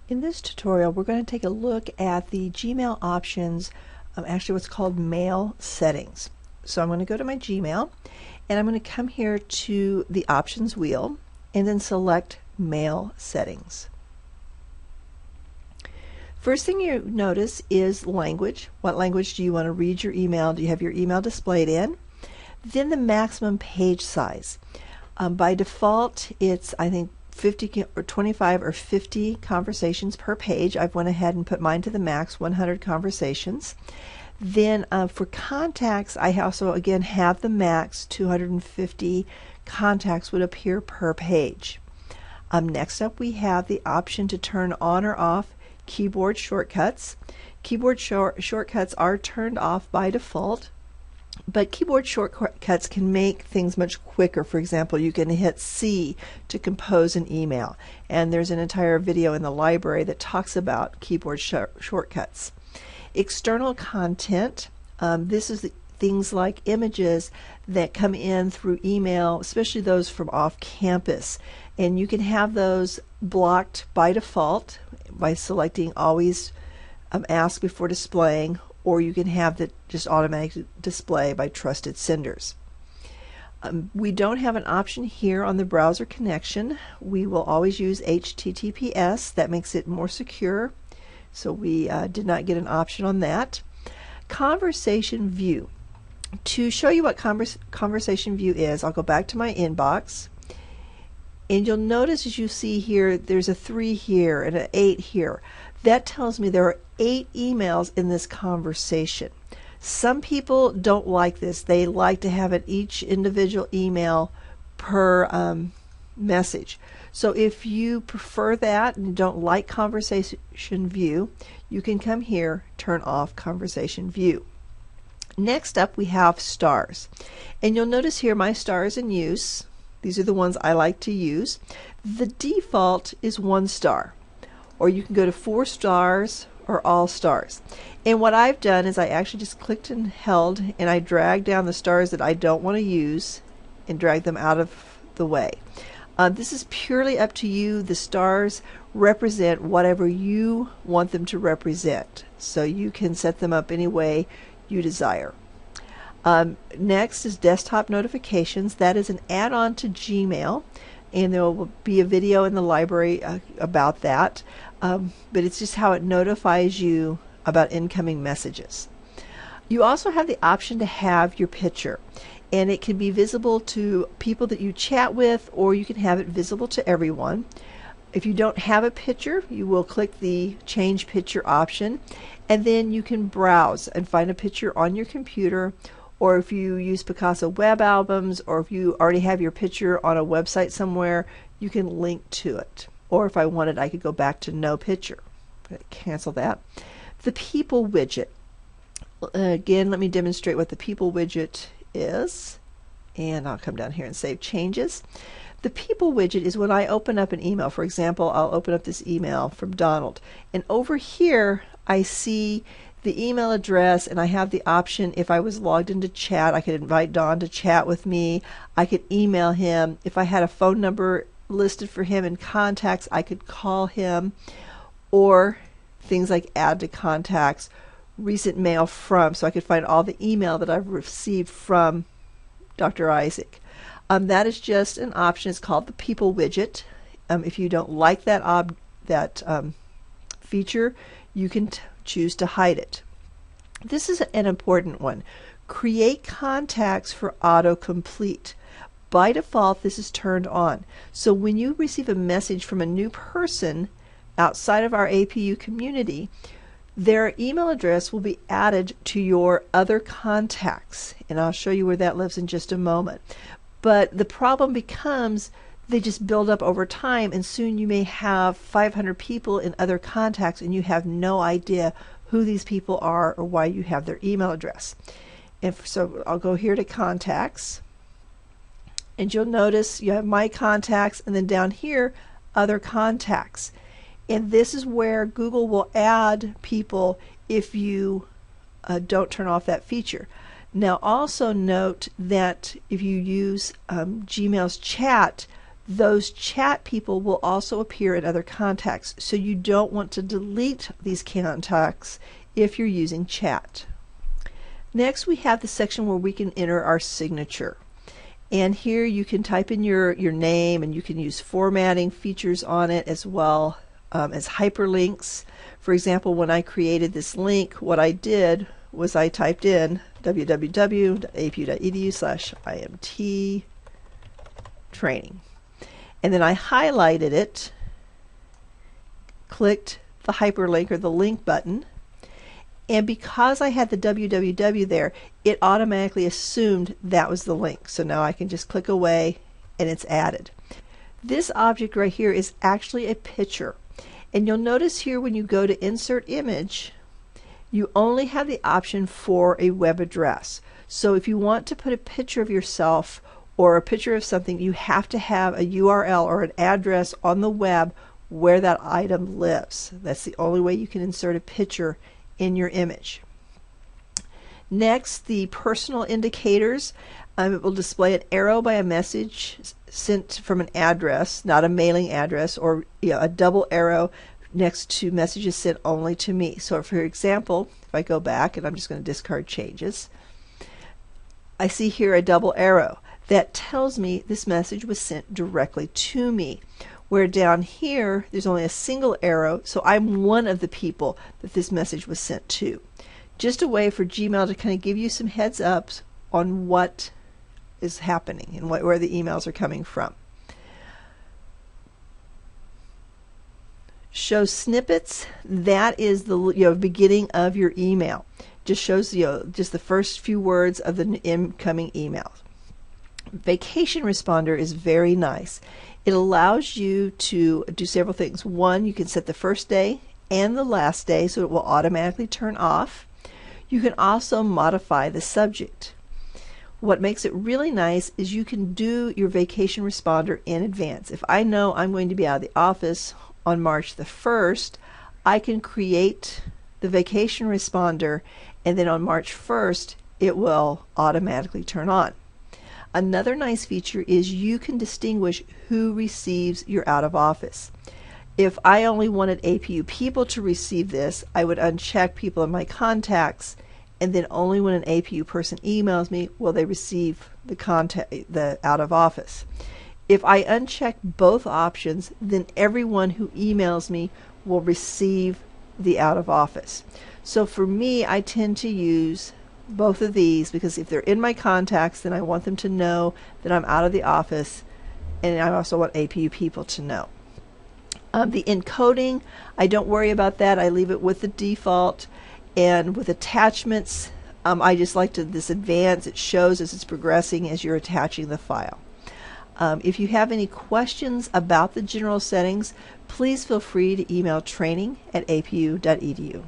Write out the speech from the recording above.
In this tutorial, we're going to take a look at the Gmail options, actually what's called mail settings. So I'm going to go to my Gmail, and I'm going to come here to the options wheel, and then select mail settings. First thing you notice is language. What language do you want to read your email? Do you have your email displayed in? Then the maximum page size. By default, it's, I think, 50 or 25 or 50 conversations per page. I've went ahead and put mine to the max, 100 conversations. Then for contacts, I also again have the max, 250 contacts would appear per page. Next up, we have the option to turn on or off keyboard shortcuts. Keyboard shortcuts are turned off by default, but keyboard shortcuts can make things much quicker. For example, you can hit C to compose an email, and there's an entire video in the library that talks about keyboard shortcuts. External content, this is things like images that come in through email, especially those from off campus, and you can have those blocked by default by selecting always ask before displaying, or you can have the just automatic display by trusted senders. We don't have an option here on the browser connection. We will always use HTTPS. That makes it more secure, so we did not get an option on that. Conversation view. To show you what conversation view is, I'll go back to my inbox, and you'll notice, as you see here, there's a 3 here and an 8 here. That tells me there are 8 emails in this conversation. Some people don't like this. They like to have each individual email per message. So if you prefer that and don't like conversation view, you can come here, turn off conversation view. Next up, we have stars. And you'll notice here my stars in use. These are the ones I like to use. The default is 1 star. Or you can go to 4 stars or all stars. And what I've done is I actually just clicked and held, and I dragged down the stars that I don't want to use and drag them out of the way. This is purely up to you. The stars represent whatever you want them to represent, so you can set them up any way you desire. Next is desktop notifications. That is an add-on to Gmail, and there will be a video in the library about that, but it's just how it notifies you about incoming messages. You also have the option to have your picture, and it can be visible to people that you chat with, or you can have it visible to everyone. If you don't have a picture, you will click the change picture option, and then you can browse and find a picture on your computer, or if you use Picasa web albums, or if you already have your picture on a website somewhere, you can link to it. Or if I wanted, I could go back to no picture. Cancel that. The people widget. Again, let me demonstrate what the people widget is, and I'll come down here and save changes. The people widget is when I open up an email. For example, I'll open up this email from Donald, and over here I see the email address, and I have the option, if I was logged into chat, I could invite Don to chat with me. I could email him. If I had a phone number listed for him in contacts, I could call him, or things like add to contacts, recent mail from, so I could find all the email that I've received from Dr. Isaac. That is just an option. It's called the people widget. If you don't like that feature, you can choose to hide it. This is an important one. Create contacts for autocomplete. By default, this is turned on. So when you receive a message from a new person outside of our APU community, their email address will be added to your other contacts, and I'll show you where that lives in just a moment. But the problem becomes they just build up over time, and soon you may have 500 people in other contacts, and you have no idea who these people are or why you have their email address. And so I'll go here to contacts, and you'll notice you have my contacts, and then down here, other contacts. And this is where Google will add people if you don't turn off that feature. Now also note that if you use Gmail's chat, Those chat people will also appear in other contacts, so you don't want to delete these contacts if you're using chat. Next, we have the section where we can enter our signature. And here you can type in your name, and you can use formatting features on it as well as hyperlinks. For example, when I created this link, what I did was I typed in www.apu.edu/IMT training. And then I highlighted it, clicked the hyperlink or the link button, and because I had the www there, it automatically assumed that was the link. So now I can just click away and it's added. This object right here is actually a picture. And you'll notice here when you go to insert image, you only have the option for a web address. So if you want to put a picture of yourself or a picture of something, you have to have a URL or an address on the web where that item lives. That's the only way you can insert a picture in your image. Next, the personal indicators. It will display an arrow by a message sent from an address, not a mailing address, or a double arrow next to messages sent only to me. So for example, if I go back, and I'm just going to discard changes, I see here a double arrow. That tells me this message was sent directly to me. Where down here, there's only a single arrow, so I'm one of the people that this message was sent to. Just a way for Gmail to kind of give you some heads ups on what is happening and where the emails are coming from. Show snippets. That is the beginning of your email. Just shows just the first few words of the incoming email. Vacation Responder is very nice. It allows you to do several things. One, you can set the first day and the last day so it will automatically turn off. You can also modify the subject. What makes it really nice is you can do your Vacation Responder in advance. If I know I'm going to be out of the office on March the 1st, I can create the Vacation Responder, and then on March 1st it will automatically turn on. Another nice feature is you can distinguish who receives your out of office. If I only wanted APU people to receive this, I would uncheck people in my contacts, and then only when an APU person emails me will they receive the out of office. If I uncheck both options, then everyone who emails me will receive the out of office. So for me, I tend to use both of these because if they're in my contacts, then I want them to know that I'm out of the office, and I also want APU people to know. The encoding, I don't worry about that. I leave it with the default. And with attachments, I just like this advance. It shows as it's progressing as you're attaching the file. If you have any questions about the general settings, please feel free to email training@apu.edu.